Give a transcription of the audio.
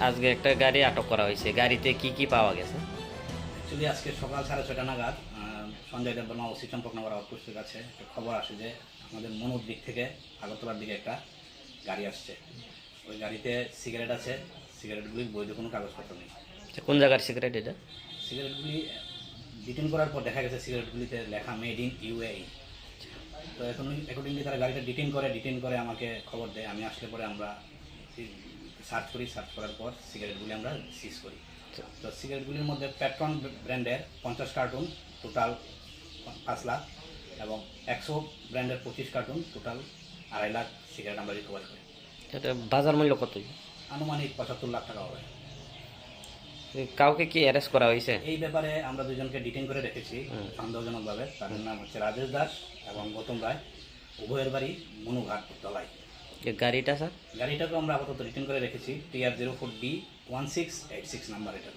আজকে একটা গাড়ি আটক করা হয়েছে, গাড়িতে কি কি পাওয়া গেছে? অ্যাকচুয়ালি আজকে সকাল 6:30 নাগাদ সঞ্জয় দেববর্মা ওসি চম্পকনগর আউটপোস্টের কাছে একটা খবর আসে যে আমাদের মনুর দিক থেকে আগরতলার দিকে একটা গাড়ি আসছে। ওই গাড়িতে সিগারেট আছে, সিগারেটগুলির বৈধ কোনো কাগজপত্র নেই। কোন জায়গার সিগারেট এটা? সিগারেটগুলি ডিটেন করার পর দেখা গেছে সিগারেটগুলিতে লেখা মেড ইন ইউএই। তো এখন অ্যাকর্ডিংলি তারা গাড়িটা ডিটেন করে আমাকে খবর দেয়। আমি আসলে পরে আমরা সার্চ করার পর সিগারেটগুলি আমরা সিজ করি। তো সিগারেটগুলির মধ্যে প্যাট্রন ব্র্যান্ডের 50 কার্টুন, টোটাল 5 লাখ, এবং 100 ব্র্যান্ডের 25 কার্টুন, টোটাল 2.5 লাখ সিগারেট আমরা রিকভার করি। এটা বাজার মূল্য কত? আনুমানিক 75 লাখ টাকা হবে। কাউকে কি অ্যারেস্ট করা হয়েছে? এই ব্যাপারে আমরা দুজনকে ডিটেন করে রেখেছি সন্দেহজনকভাবে। তাদের নাম হচ্ছে রাজেশ দাস এবং গৌতম রায়, উভয়ের বাড়ি মনুঘাট দলাই। গাড়িটা স্যার? গাড়িটাকে আমরা আপাতত রিটার্ন করে রেখেছি। TR04D 1686 নাম্বার এটা।